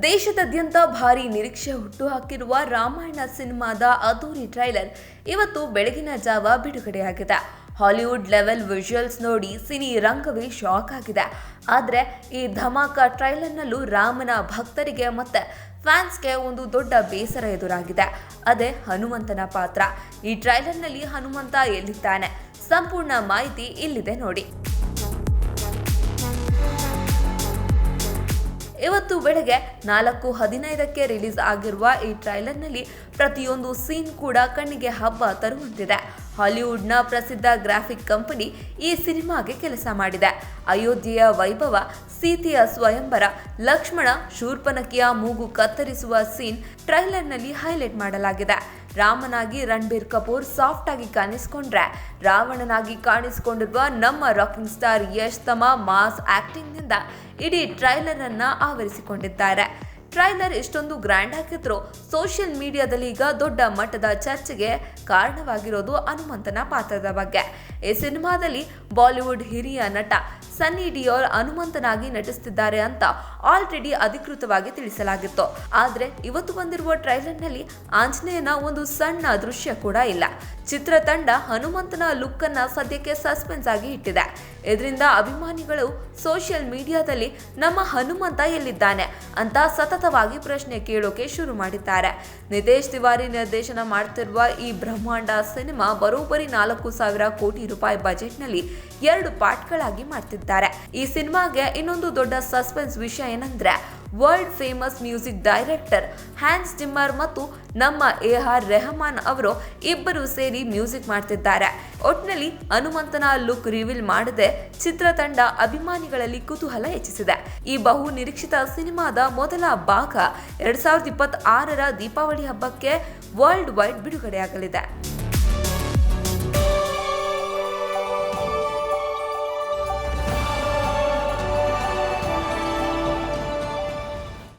ದೇಶದಾದ್ಯಂತ ಭಾರಿ ನಿರೀಕ್ಷೆ ಹುಟ್ಟುಹಾಕಿರುವ ರಾಮಾಯಣ ಸಿನಿಮಾದ ಅದ್ದೂರಿ ಟ್ರೈಲರ್ ಇವತ್ತು ಬೆಳಗಿನ ಜಾವ ಬಿಡುಗಡೆಯಾಗಿದೆ. ಹಾಲಿವುಡ್ ಲೆವೆಲ್ ವಿಜುವಲ್ಸ್ ನೋಡಿ ಸಿನಿ ರಂಗವೇ ಶಾಕ್ ಆಗಿದೆ. ಆದರೆ ಈ ಧಮಾಕ ಟ್ರೈಲರ್ನಲ್ಲೂ ರಾಮನ ಭಕ್ತರಿಗೆ ಮತ್ತೆ ಫ್ಯಾನ್ಸ್ಗೆ ಒಂದು ದೊಡ್ಡ ಬೇಸರ ಎದುರಾಗಿದೆ. ಅದೇ ಹನುಮಂತನ ಪಾತ್ರ. ಈ ಟ್ರೈಲರ್ನಲ್ಲಿ ಹನುಮಂತ ಎಲ್ಲಿದ್ದಾನೆ? ಸಂಪೂರ್ಣ ಮಾಹಿತಿ ಇಲ್ಲಿದೆ ನೋಡಿ. ಇವತ್ತು ಬೆಳಗ್ಗೆ 4:15ಕ್ಕೆ ರಿಲೀಸ್ ಆಗಿರುವ ಈ ಟ್ರೈಲರ್ನಲ್ಲಿ ಪ್ರತಿಯೊಂದು ಸೀನ್ ಕೂಡ ಕಣ್ಣಿಗೆ ಹಬ್ಬ ತರುವಂತಿದೆ. ಹಾಲಿವುಡ್ನ ಪ್ರಸಿದ್ಧ ಗ್ರಾಫಿಕ್ ಕಂಪನಿ ಈ ಸಿನಿಮಾಗೆ ಕೆಲಸ ಮಾಡಿದೆ. ಅಯೋಧ್ಯೆಯ ವೈಭವ, ಸೀತೆಯ ಸ್ವಯಂವರ, ಲಕ್ಷ್ಮಣ ಶೂರ್ಪನಖಿಯ ಮೂಗು ಕತ್ತರಿಸುವ ಸೀನ್ ಟ್ರೈಲರ್ನಲ್ಲಿ ಹೈಲೈಟ್ ಮಾಡಲಾಗಿದೆ. ರಾಮನಾಗಿ ರಣಬೀರ್ ಕಪೂರ್ ಸಾಫ್ಟ್ ಆಗಿ ಕಾಣಿಸಿಕೊಂಡ್ರೆ, ರಾವಣನಾಗಿ ಕಾಣಿಸಿಕೊಂಡಿರುವ ನಮ್ಮ ರಾಕಿಂಗ್ ಸ್ಟಾರ್ ಯಶ್ ತಮ್ಮ ಮಾಸ್ ಆಕ್ಟಿಂಗ್ನಿಂದ ಇಡೀ ಟ್ರೈಲರ್ ಅನ್ನ ಆವರಿಸಿಕೊಂಡಿದ್ದಾರೆ. ಟ್ರೈಲರ್ ಇಷ್ಟೊಂದು ಗ್ರ್ಯಾಂಡ್ ಆಗಿದ್ರು ಸೋಷಿಯಲ್ ಮೀಡಿಯಾದಲ್ಲಿ ಈಗ ದೊಡ್ಡ ಮಟ್ಟದ ಚರ್ಚೆಗೆ ಕಾರಣವಾಗಿರೋದು ಹನುಮಂತನ ಪಾತ್ರದ ಬಗ್ಗೆ. ಈ ಸಿನಿಮಾದಲ್ಲಿ ಬಾಲಿವುಡ್ ಹಿರಿಯ ನಟ ಸನ್ನಿ ಡಿಯೋಲ್ ಹನುಮಂತನಾಗಿ ನಟಿಸುತ್ತಿದ್ದಾರೆ ಅಂತ ಆಲ್ರೆಡಿ ಅಧಿಕೃತವಾಗಿ ತಿಳಿಸಲಾಗಿತ್ತು. ಆದ್ರೆ ಇವತ್ತು ಬಂದಿರುವ ಟ್ರೈಲರ್ನಲ್ಲಿ ಆಂಜನೇಯನ ಒಂದು ಸಣ್ಣ ದೃಶ್ಯ ಕೂಡ ಇಲ್ಲ. ಚಿತ್ರತಂಡ ಹನುಮಂತನ ಲುಕ್ ಅನ್ನ ಸದ್ಯಕ್ಕೆ ಸಸ್ಪೆನ್ಸ್ ಆಗಿ ಇಟ್ಟಿದೆ. ಇದರಿಂದ ಅಭಿಮಾನಿಗಳು ಸೋಷಿಯಲ್ ಮೀಡಿಯಾದಲ್ಲಿ ನಮ್ಮ ಹನುಮಂತ ಎಲ್ಲಿದ್ದಾನೆ ಅಂತ ಸತತವಾಗಿ ಪ್ರಶ್ನೆ ಕೇಳೋಕೆ ಶುರು ಮಾಡಿದ್ದಾರೆ. ನಿತೇಶ್ ತಿವಾರಿ ನಿರ್ದೇಶನ ಮಾಡ್ತಿರುವ ಈ ಬ್ರಹ್ಮಾಂಡ ಸಿನಿಮಾ ಬರೋಬ್ಬರಿ 4,000 ಕೋಟಿ ರೂಪಾಯಿ ಬಜೆಟ್ನಲ್ಲಿ 2 ಪಾರ್ಟ್ಗಳಾಗಿ ಮಾಡ್ತಿದ್ದಾರೆ. ಈ ಸಿನಿಮಾಗೆ ಇನ್ನೊಂದು ದೊಡ್ಡ ಸಸ್ಪೆನ್ಸ್ ವಿಷಯ ಏನಂದ್ರೆ, world famous music director Hans Zimmer ಮತ್ತು ನಮ್ಮ ಎ.ಆರ್. ರೆಹಮಾನ್ ಅವರು ಇಬ್ಬರು ಸೇರಿ ಮ್ಯೂಸಿಕ್ ಮಾಡ್ತಿದ್ದಾರೆ. ಒಟ್ನಲ್ಲಿ ಹನುಮಂತನ ಲುಕ್ ರಿವೀಲ್ ಮಾಡದೆ ಚಿತ್ರತಂಡ ಅಭಿಮಾನಿಗಳಲ್ಲಿ ಕುತೂಹಲ ಹೆಚ್ಚಿಸಿದೆ. ಈ ಬಹು ನಿರೀಕ್ಷಿತ ಸಿನಿಮಾದ ಮೊದಲ ಭಾಗ 2026ರ ದೀಪಾವಳಿ ಹಬ್ಬಕ್ಕೆ ವರ್ಲ್ಡ್ ವೈಡ್ ಬಿಡುಗಡೆಯಾಗಲಿದೆ.